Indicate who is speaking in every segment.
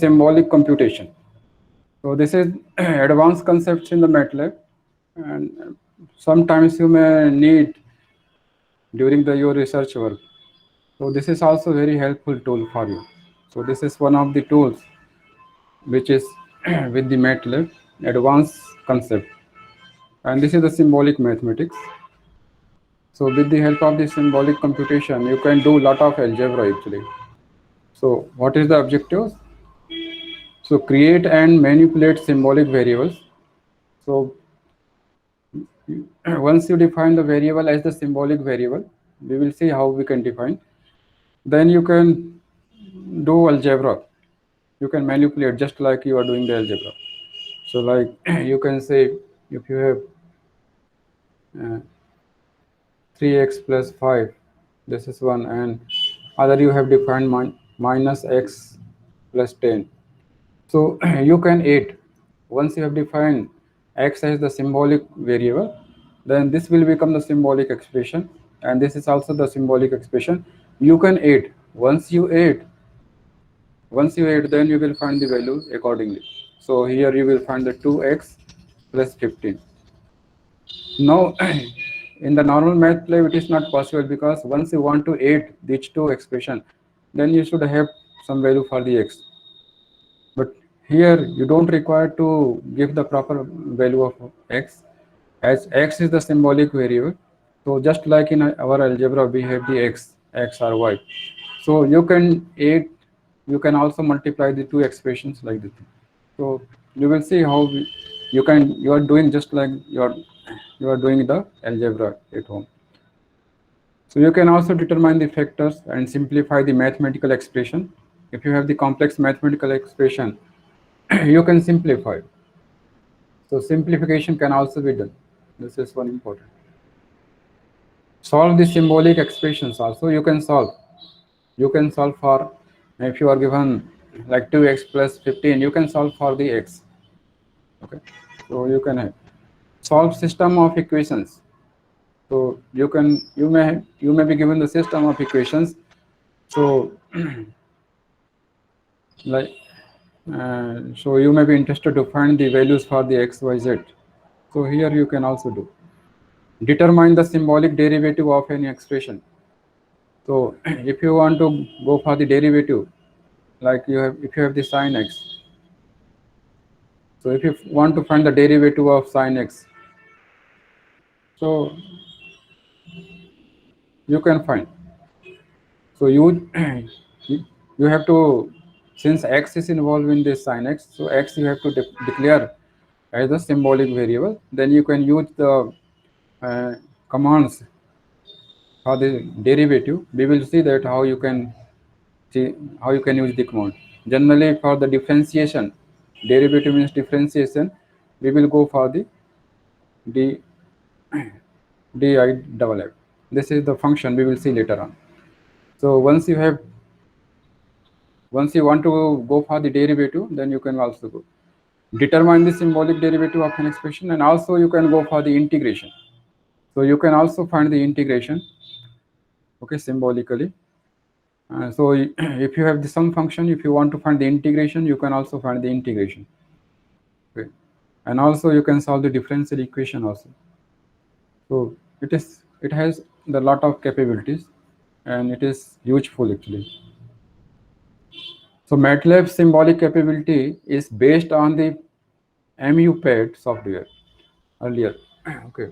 Speaker 1: symbolic computation. So this is advanced concepts in the MATLAB, and sometimes you may need during your research work. So this is also very helpful tool for you. So this is one of the tools which is with the MATLAB advanced concept, and this is the symbolic mathematics. So with the help of the symbolic computation, you can do lot of algebra actually. So what is the objective? So create and manipulate symbolic variables. So once you define the variable as the symbolic variable, we will see how we can define. Then you can do algebra. You can manipulate just like you are doing the algebra. So like you can say if you have 3x plus 5, this is one, and other you have defined minus x plus 10. So you can add. Once you have defined x as the symbolic variable, then this will become the symbolic expression, and this is also the symbolic expression. You can add. Once you add, then you will find the value accordingly. So here you will find the 2x plus 15. Now, in the normal MATLAB, it is not possible because once you want to add these two expression, then you should have some value for the x. But here you don't require to give the proper value of x, as x is the symbolic variable. So just like in our algebra, we have the x or y. So you can add, you can also multiply the two expressions like this. So you will see how you are doing just like you are doing the algebra at home. So you can also determine the factors and simplify the mathematical expression. If you have the complex mathematical expression, you can simplify. So simplification can also be done. This is one important. Solve the symbolic expressions also. You can solve. You can solve for, if you are given like 2x plus 15, you can solve for the x. Okay. So you can have solve system of equations. So you may be given the system of equations. So like so you may be interested to find the values for the x, y, z. So here you can also do. Determine the symbolic derivative of any expression. So if you want to go for the derivative, like if you have the sine x. So if you want to find the derivative of sine x, so you can find. So you have to, since x is involved in this sine x, so x you have to declare as a symbolic variable. Then you can use the commands for the derivative. We will see that how you can use the command. Generally, for the differentiation, derivative means differentiation, we will go for the d I double f. This is the function we will see later on. So once you want to go for the derivative, then you can also go determine the symbolic derivative of an expression, and also you can go for the integration. So you can also find the integration, okay, symbolically. So if you have the sum function, if you want to find the integration, you can also find the integration. Okay. And also you can solve the differential equation also. So it has the lot of capabilities, and it is useful actually. So MATLAB symbolic capability is based on the MUPAD software earlier. Okay.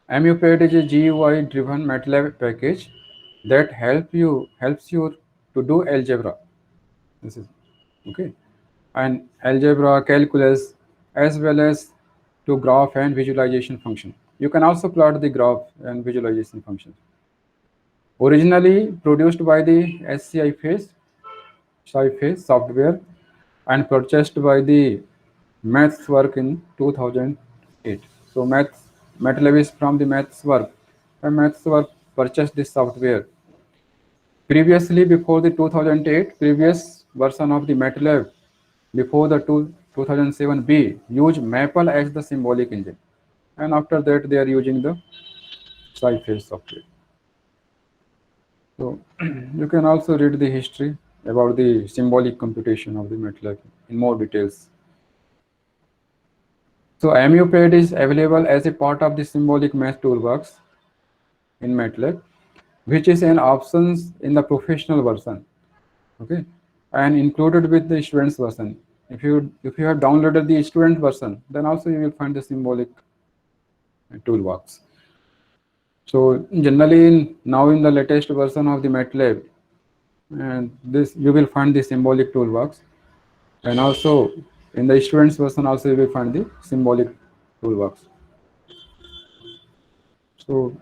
Speaker 1: MUPAD is a GUI driven MATLAB package that helps you to do algebra. This is okay. And algebra, calculus, as well as to graph and visualization function. You can also plot the graph and visualization functions. Originally produced by the SciFace software and purchased by the MathsWork in 2008. So MATLAB is from the MathsWork, and MathsWork purchased this software. Previously, before the 2008, previous version of the MATLAB, before the 2007B, used Maple as the symbolic engine, and after that they are using the SciFace software. So you can also read the history about the symbolic computation of the MATLAB in more details. So MUPAD is available as a part of the symbolic math toolbox in MATLAB, which is an option in the professional version, okay, and included with the students version. If you have downloaded the student version, then also you will find the symbolic toolbox. So generally, now in the latest version of the MATLAB, and this you will find the symbolic toolbox, and also in the students version also you will find the symbolic toolbox. So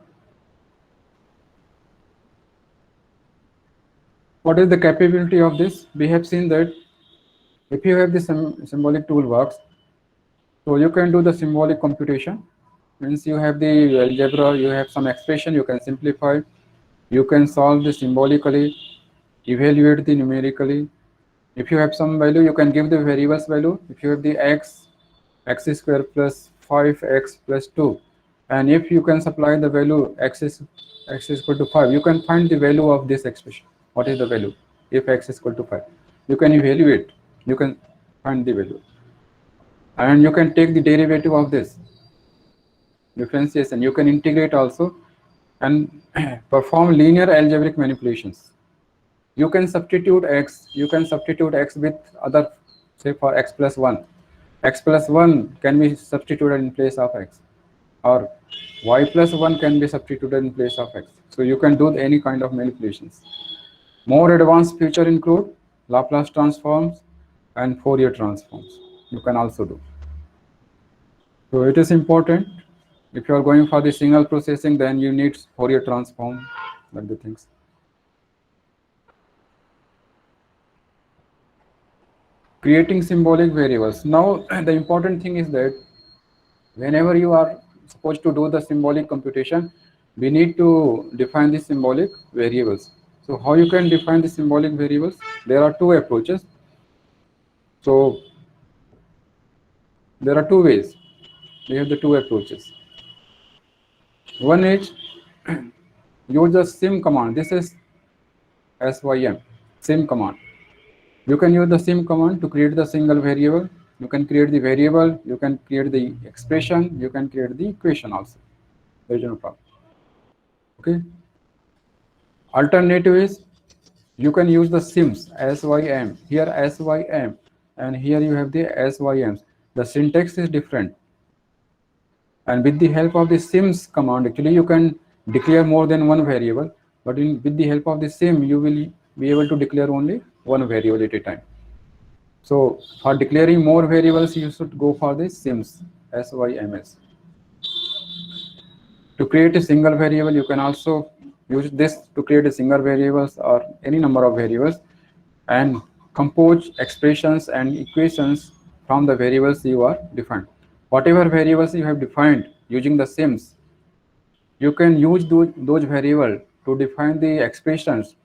Speaker 1: what is the capability of this? We have seen that if you have the symbolic toolbox, so you can do the symbolic computation. Means you have the algebra, you have some expression, you can simplify, you can solve the symbolically, evaluate the numerically. If you have some value, you can give the variables value. If you have the x square plus 5x plus 2, and if you can supply the value x is equal to 5, you can find the value of this expression. What is the value if x is equal to 5? You can evaluate, you can find the value, and you can take the derivative of this differentiation. You can integrate also and perform linear algebraic manipulations. You can substitute x with other, say for x plus 1. X plus 1 can be substituted in place of x, or y plus 1 can be substituted in place of x. So you can do any kind of manipulations. More advanced features include Laplace transforms and Fourier transforms. You can also do. So it is important. If you are going for the signal processing, then you need Fourier transform, like the things. Creating symbolic variables. Now the important thing is that whenever you are supposed to do the symbolic computation, we need to define the symbolic variables. So how you can define the symbolic variables? There are two approaches. So there are two ways. We have the two approaches. One is use the sim command. This is sim command. You can use the sim command to create the single variable. You can create the variable, you can create the expression, you can create the equation also. There is no problem. Okay. Alternative is you can use the sims sym. Here sym, and here you have the syms. The syntax is different. And with the help of the sims command, actually you can declare more than one variable, but with the help of the sim, you will be able to declare only one variable at a time. So for declaring more variables, you should go for the sims syms. To create a single variable, you can also use this to create a single variables or any number of variables, and compose expressions and equations from the variables you are defined. Whatever variables you have defined using the sims, you can use those variables to define the expressions.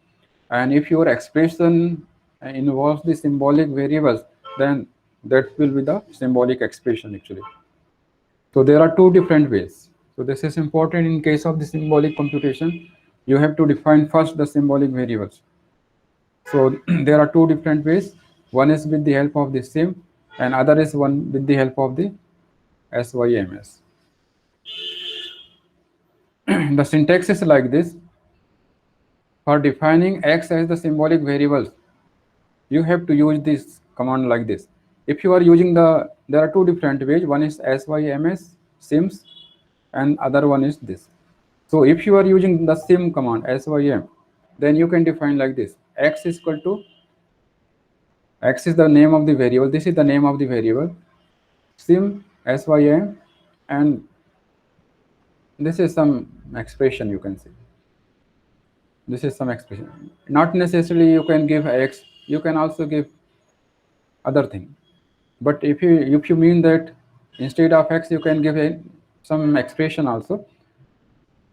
Speaker 1: And if your expression involves the symbolic variables, then that will be the symbolic expression actually. So there are two different ways. So this is important in case of the symbolic computation. You have to define first the symbolic variables. So there are two different ways. One is with the help of the sim, and other is one with the help of the syms. The syntax is like this. For defining x as the symbolic variable, you have to use this command like this. If you are using there are two different ways. One is syms, sims, and other one is this. So if you are using the sim command sym, then you can define like this. X is equal to, x is the name of the variable. This is the name of the variable. Sim sym, and this is some expression you can see. This is some expression. Not necessarily you can give x. You can also give other thing. But if you mean that instead of x you can give some expression also.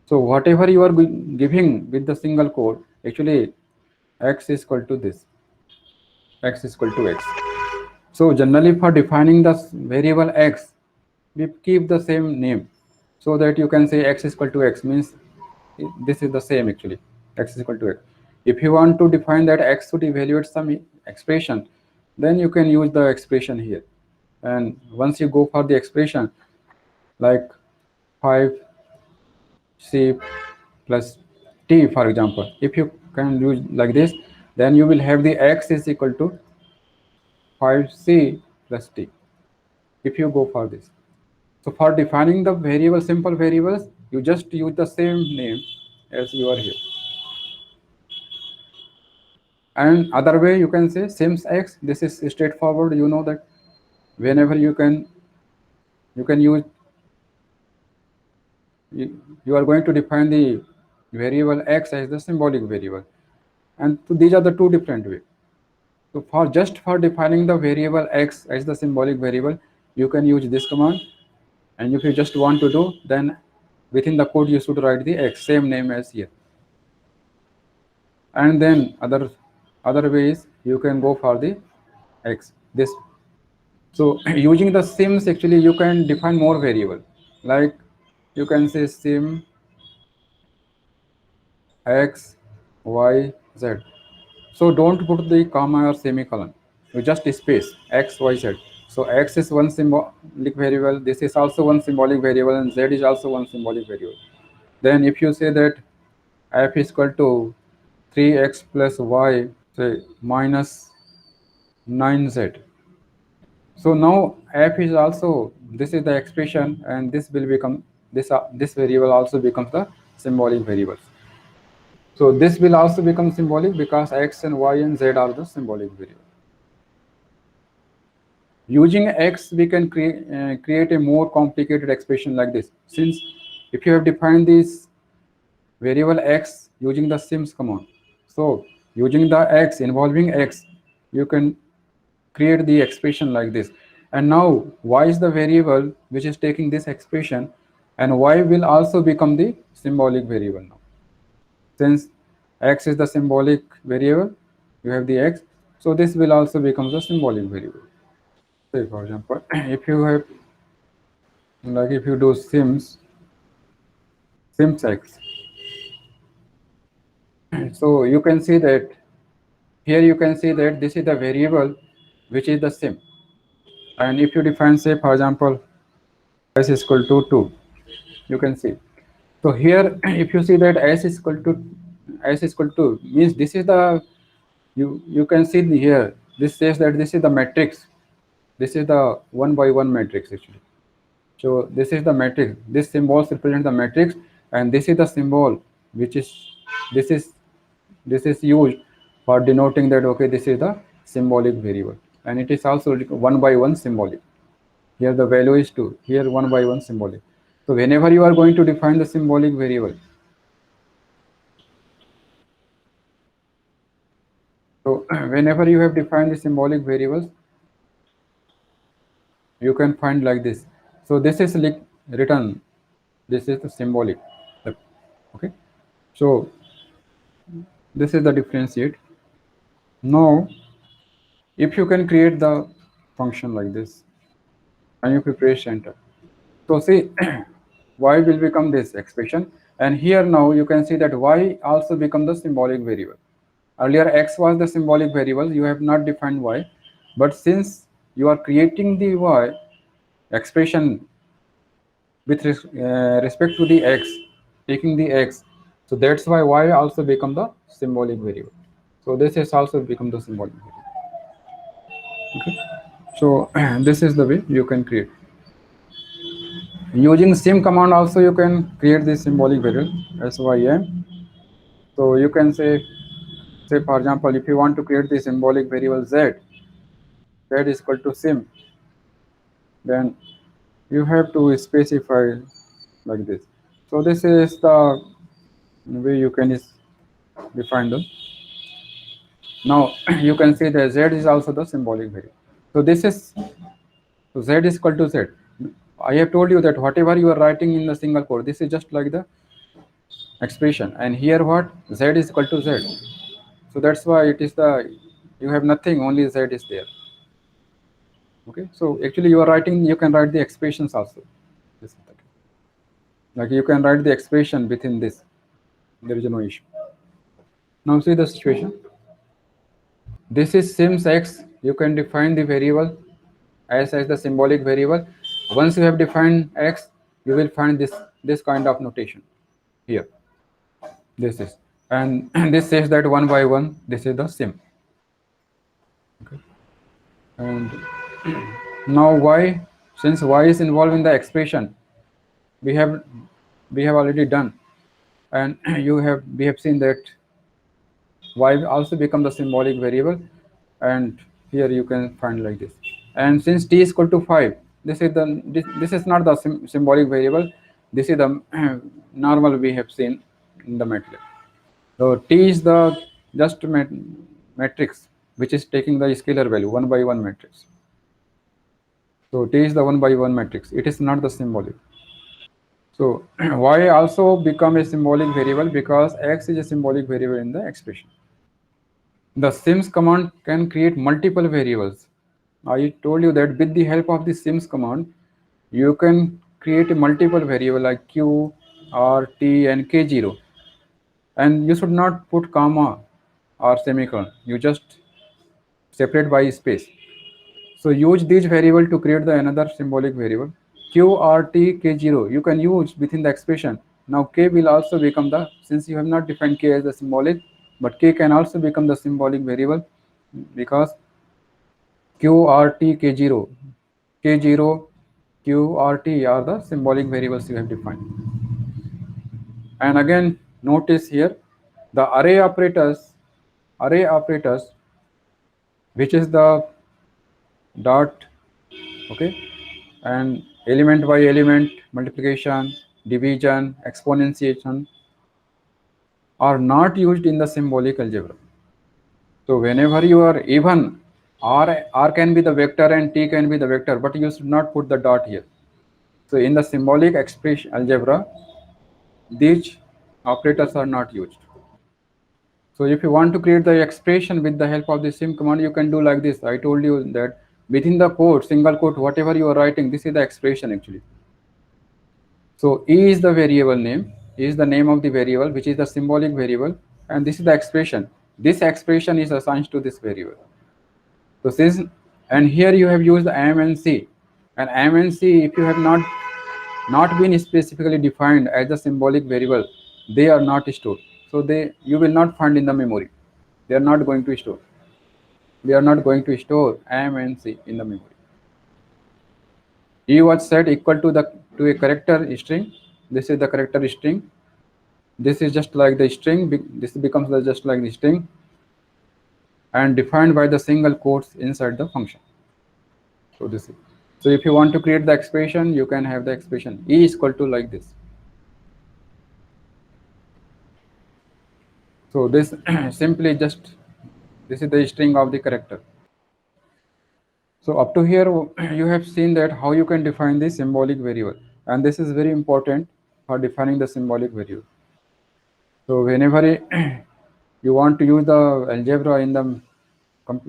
Speaker 1: So whatever you are giving with the single code, actually x is equal to this, x is equal to x. So generally for defining the variable x, we keep the same name, so that you can say x is equal to x, means this is the same actually, x is equal to x. If you want to define that x should evaluate some expression, then you can use the expression here. And once you go for the expression, like 5c plus t, for example, if you can use like this, then you will have the x is equal to 5c plus t, if you go for this. So for defining the variable, simple variables, you just use the same name as you are here. And other way you can say sims x. This is straightforward. You know that whenever you can use, you are going to define the variable x as the symbolic variable, and so these are the two different ways. So for just for defining the variable x as the symbolic variable, you can use this command. And if you just want to do, then within the code you should write the x, same name as here. And then other ways you can go for the x, this. So using the sims, actually you can define more variable, like you can say sim x y z. So don't put the comma or semicolon, you just space x y z. So x is one symbolic variable, this is also one symbolic variable, and z is also one symbolic variable. Then if you say that f is equal to 3x plus y, say minus 9z. So now f is also, this is the expression, and this will become this variable also becomes the symbolic variables. So this will also become symbolic because x and y and z are the symbolic variable. Using x, we can create a more complicated expression like this. Since if you have defined this variable x using the sims command, so using the x, involving x, you can create the expression like this. And now y is the variable which is taking this expression, and y will also become the symbolic variable now. Since x is the symbolic variable, you have the x, so this will also become the symbolic variable. Say for example, if you have, like if you do sims x, so you can see that here you can see that this is the variable which is the sim. And if you define, say for example, s is equal to 2, you can see. So here if you see that s is equal to means this is the, you can see here, this says that this is the matrix, this is the 1 by 1 matrix actually. So this is the matrix, this symbols represent the matrix, and this is the symbol which is, this is this is used for denoting that okay, this is the symbolic variable, and it is also 1 by 1 symbolic. Here the value is 2, here 1 by 1 symbolic. So whenever you are going to define the symbolic variable, so whenever you have defined the symbolic variables, you can find like this. So this is like written, this is the symbolic. Okay, so this is the differentiate. Now if you can create the function like this, and if you press enter, so see y will become this expression, and here now you can see that y also become the symbolic variable. Earlier x was the symbolic variable, you have not defined y, but since you are creating the y expression with respect to the x, taking the x, so that's why y also become the symbolic variable. So this has also become the symbolic variable. Okay, so this is the way you can create. Using sim command also you can create this symbolic variable sym. So you can say for example, if you want to create the symbolic variable z is equal to sim, then you have to specify like this. So this is the way you can define them. Now you can see that z is also the symbolic variable. So this is, so z is equal to z. I have told you that whatever you are writing in the single code, this is just like the expression, and here what, z is equal to z. So that's why it is the, you have nothing, only z is there. Okay, so actually you are writing, you can write the expressions also. This is the, like you can write the expression within this, there is no issue. Now see the situation. This is sims x. You can define the variable as the symbolic variable. Once you have defined x, you will find this kind of notation here. This is, and this says that one by one. This is the sim. Okay. And now y, since y is involved in the expression, we have we have already done, and we have seen that y also become the symbolic variable, and here you can find like this. And since t is equal to 5, this is not the symbolic variable. This is the normal we have seen in the MATLAB. So t is the just matrix which is taking the scalar value, one by one matrix. So t is the one by one matrix. It is not the symbolic. So y also become a symbolic variable because x is a symbolic variable in the expression. The sims command can create multiple variables. I told you that with the help of the sims command, you can create a multiple variable like q, r, t, and k0. And you should not put comma or semicolon. You just separate by space. So use these variable to create the another symbolic variable. Q, R, T, K0 you can use within the expression. Now K will also become the, since you have not defined K as the symbolic, but K can also become the symbolic variable because Q, R, T, K0, K0, Q, R, T are the symbolic variables you have defined. And again, notice here the array operators, which is the dot, okay, and element by element multiplication, division, exponentiation are not used in the symbolic algebra. So whenever you are even, r can be the vector and t can be the vector, but you should not put the dot here. So in the symbolic expression algebra, these operators are not used. So if you want to create the expression with the help of the sim command, you can do like this. I told you that within the code, single quote, whatever you are writing, this is the expression actually. So E is the variable name, E is the name of the variable, which is the symbolic variable, and this is the expression. This expression is assigned to this variable. So since, and here you have used M and C, and M and C, if you have not been specifically defined as a symbolic variable, they are not stored. So you will not find in the memory. They are not going to store. We are not going to store M and C in the memory. E was set equal to a character string. This is the character string. This is just like the string. This becomes just like the string, and defined by the single quotes inside the function. So this is. So if you want to create the expression, you can have the expression E is equal to like this. So this simply just, this is the string of the character. So up to here, you have seen that how you can define the symbolic variable, and this is very important for defining the symbolic variable. So whenever you want to use the algebra in the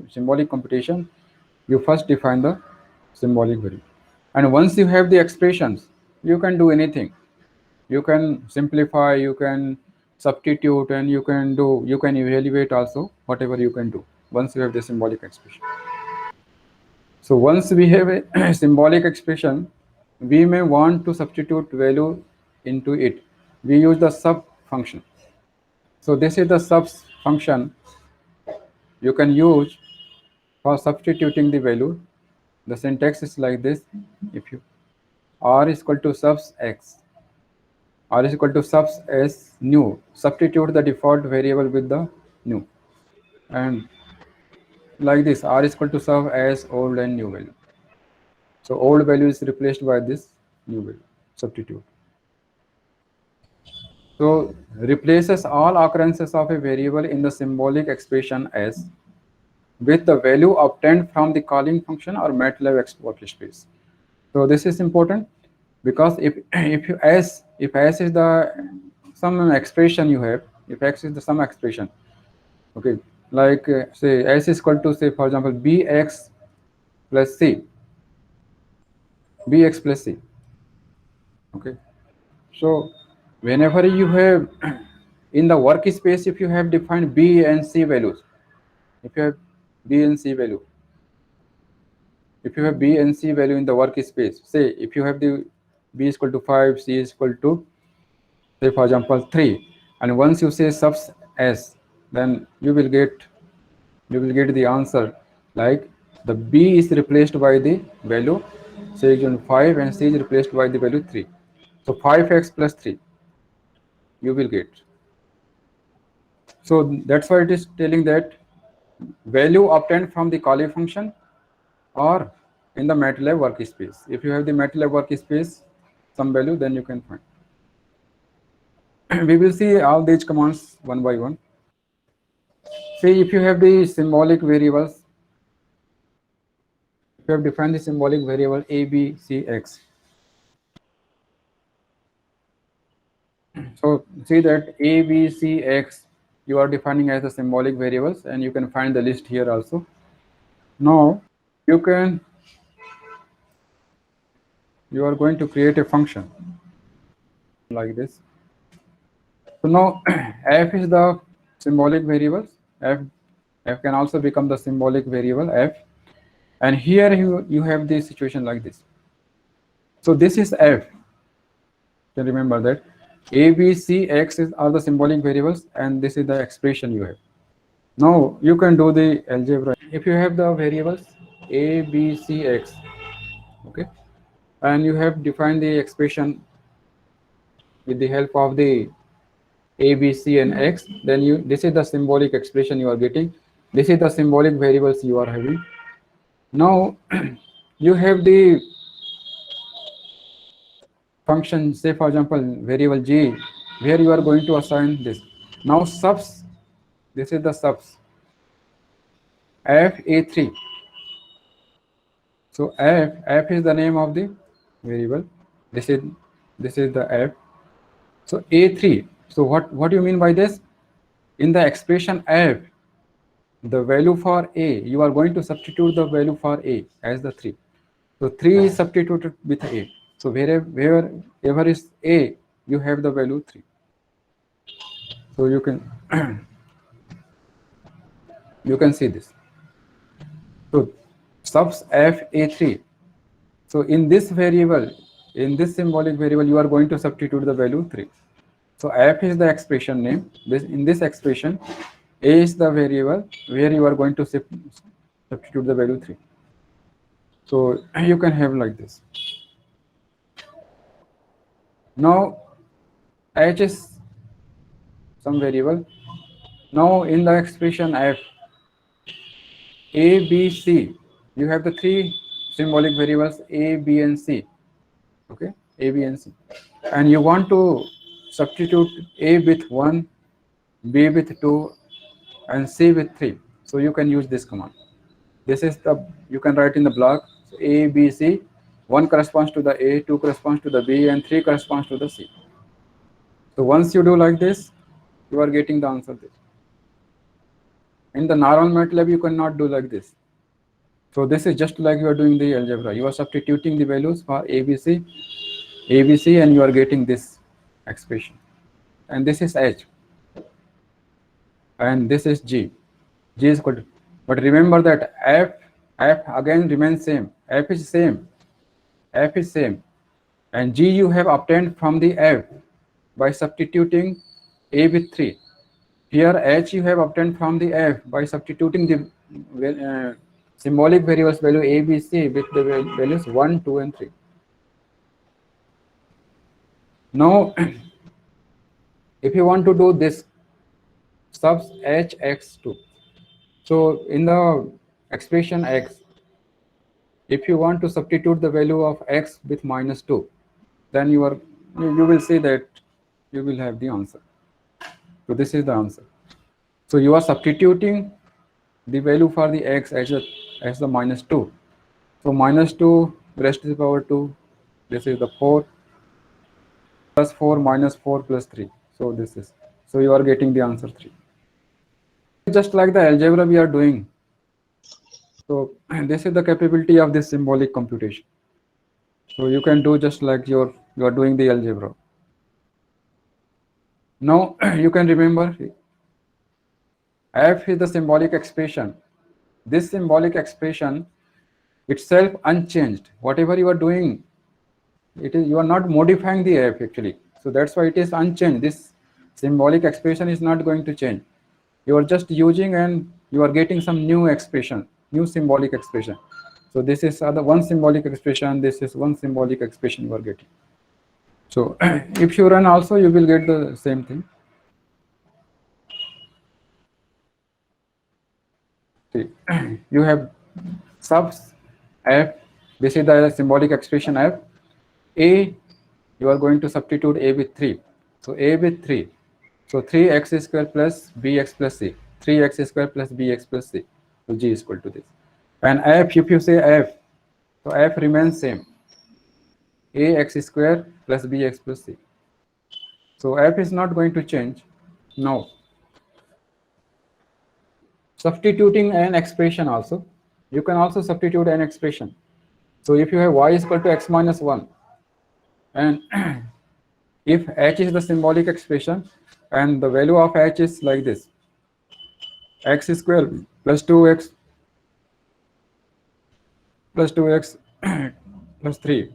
Speaker 1: symbolic computation, you first define the symbolic variable, and once you have the expressions, you can do anything. You can simplify, you can substitute, and you can evaluate also whatever you can do once you have the symbolic expression. So once we have a symbolic expression, we may want to substitute value into it. We use the sub function. So this is the subs function you can use for substituting the value. The syntax is like this. If you r is equal to subs x, r is equal to subs s new, substitute the default variable with the new, and like this, r is equal to sub as old and new value. So old value is replaced by this new value, substitute. So replaces all occurrences of a variable in the symbolic expression as with the value obtained from the calling function or MATLAB workspace. So this is important because if s is the some expression you have, if x is the some expression, okay, like say s is equal to, say for example, bx plus c, bx plus c, okay. So whenever you have in the workspace, if you have defined B and C values, if you have B and C value, if you have B and C value in the workspace, say if you have the B is equal to 5, C is equal to, say for example 3, and once you say subs S, then you will get the answer like the B is replaced by the value say 5 and C is replaced by the value 3. So 5x plus 3 you will get. So that's why it is telling that value obtained from the Kali function or in the MATLAB workspace. If you have the MATLAB workspace, some value, then you can find. We will see all these commands one by one. See, if you have the symbolic variables, if you have defined the symbolic variable a, b, c, x. So see that a, b, c, x you are defining as the symbolic variables, and you can find the list here also. Now you are going to create a function like this. So now f is the symbolic variables. F can also become the symbolic variable f, and here you have the situation like this. So this is f. You can remember that a, b, c, x are the symbolic variables, and this is the expression you have. Now you can do the algebra. If you have the variables a, b, c, x, okay, and you have defined the expression with the help of the a, b, c, and x, then this is the symbolic expression you are getting. This is the symbolic variables you are having. Now you have the function, say for example variable g, where you are going to assign this. Now subs, this is the subs f a3. So f is the name of the variable. This is the f. So a3. So what do you mean by this? In the expression f, the value for a, you are going to substitute the value for a as the 3. So 3 is substituted with a. So wherever is a, you have the value 3. So you can you can see this. So subs f a3. So in this variable, in this symbolic variable, you are going to substitute the value 3. So f is the expression name. In this expression, a is the variable where you are going to substitute the value 3. So you can have like this. Now h is some variable. Now in the expression f, a, b, c, you have the 3 symbolic variables a, b, and c. Okay, a, b, and c, and you want to substitute a with 1, b with 2, and c with 3. So you can use this command. This is the, you can write in the block. So a, b, c, 1 corresponds to the a, 2 corresponds to the b, and 3 corresponds to the c. So once you do like this, you are getting the answer there. In the normal MATLAB, you cannot do like this. So this is just like you are doing the algebra. You are substituting the values for ABC, and you are getting this expression. And this is H. And this is G. G is equal to, but remember that F again remains same. F is same. F is same. And G you have obtained from the F by substituting A with 3. Here H you have obtained from the F by substituting the symbolic variables value A, B, C with the values 1, 2, and 3. Now, if you want to do this subs H x2, so in the expression x, if you want to substitute the value of x with -2, then you will see that you will have the answer. So this is the answer. So you are substituting the value for the x as the -2. So -2 raised to the power 2. This is the 4 plus 4 minus 4 plus 3. So this is, so you are getting the answer 3. Just like the algebra we are doing. So this is the capability of this symbolic computation. So you can do just like you are doing the algebra. Now you can remember f is the symbolic expression. This symbolic expression itself unchanged. Whatever you are doing, it is, you are not modifying the f actually. So that's why it is unchanged. This symbolic expression is not going to change. You are just using and you are getting some new expression, new symbolic expression. So this is other one symbolic expression. This is one symbolic expression you are getting. So if you run also, you will get the same thing. See, you have subs f. This is the symbolic expression f. A, you are going to substitute a with 3. So a with 3. So 3x square plus bx plus c. 3x square plus bx plus c. So g is equal to this. And f, if you say f, so f remains same. Ax square plus bx plus c. So f is not going to change. Now, substituting an expression also, you can also substitute an expression. So if you have y is equal to x minus 1, and if h is the symbolic expression, and the value of h is like this, x square plus 2x plus 2x plus 3.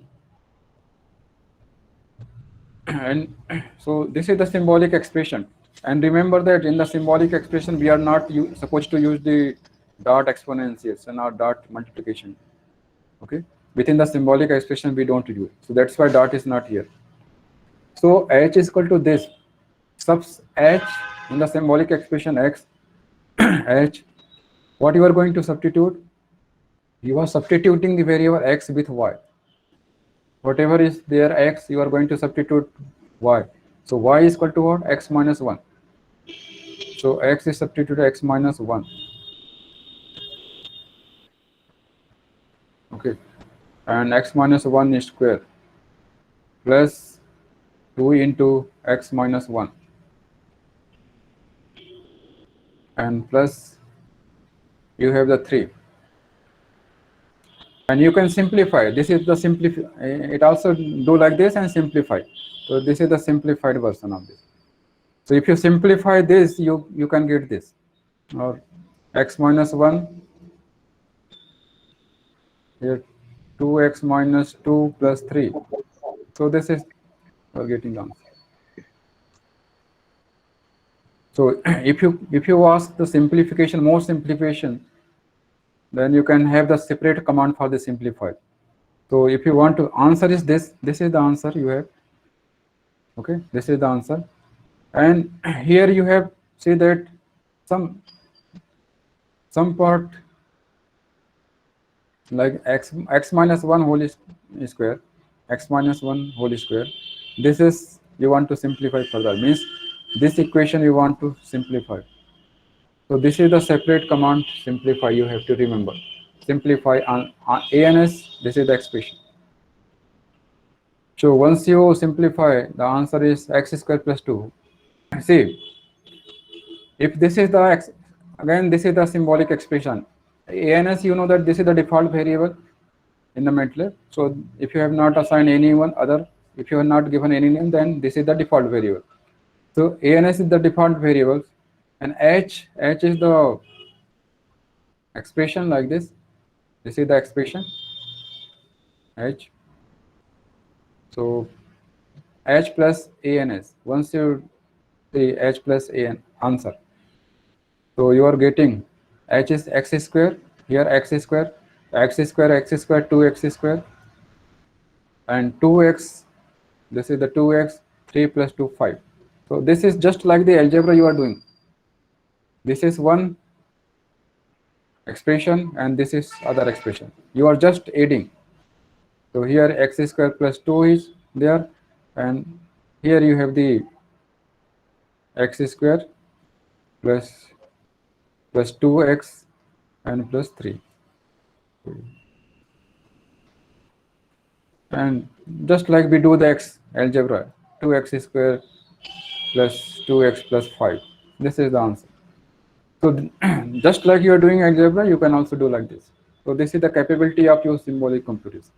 Speaker 1: And so this is the symbolic expression. And remember that in the symbolic expression, we are not supposed to use the dot exponentials and our dot multiplication. Okay, within the symbolic expression, we don't use. So that's why dot is not here. So h is equal to this. Subs h in the symbolic expression x, h. What you are going to substitute? You are substituting the variable x with y. Whatever is there x, you are going to substitute y. So y is equal to what? X minus 1. So x is substituted x minus 1. Okay. And x minus 1 is square plus 2 into x minus 1 and plus you have the 3. And you can simplify. This is the simplify. It also do like this and simplify. So this is the simplified version of this. So if you simplify this, you can get this. Or x minus 1 here 2x minus 2 plus 3. So this is we're getting the answer. So if you ask the simplification, more simplification, then you can have the separate command for the simplify. So if you want to answer is this is the answer you have. Okay, this is the answer. And here you have see that some part like x minus 1 whole square, x minus 1 whole square. This is you want to simplify further, means this equation you want to simplify. So this is the separate command simplify you have to remember. Simplify on ans, this is the expression. So once you simplify, the answer is x square plus 2. See, if this is the x, again this is the symbolic expression. Ans, you know that this is the default variable in the MATLAB. So if you have not assigned anyone other, if you have not given any name, then this is the default variable. So ans is the default variable, and h is the expression like this. This is the expression h. So h plus ans. Once you see h plus an answer, so you are getting h is x square, here x square, 2x square, and 2x, this is the 2x, 3 plus 2, 5. So this is just like the algebra you are doing. This is one expression and this is other expression. You are just adding. So here x square plus 2 is there, and here you have the x square plus 2x and plus 3. And just like we do the x algebra, 2x square plus 2x plus 5. This is the answer. So just like you are doing algebra, you can also do like this. So this is the capability of your symbolic computation.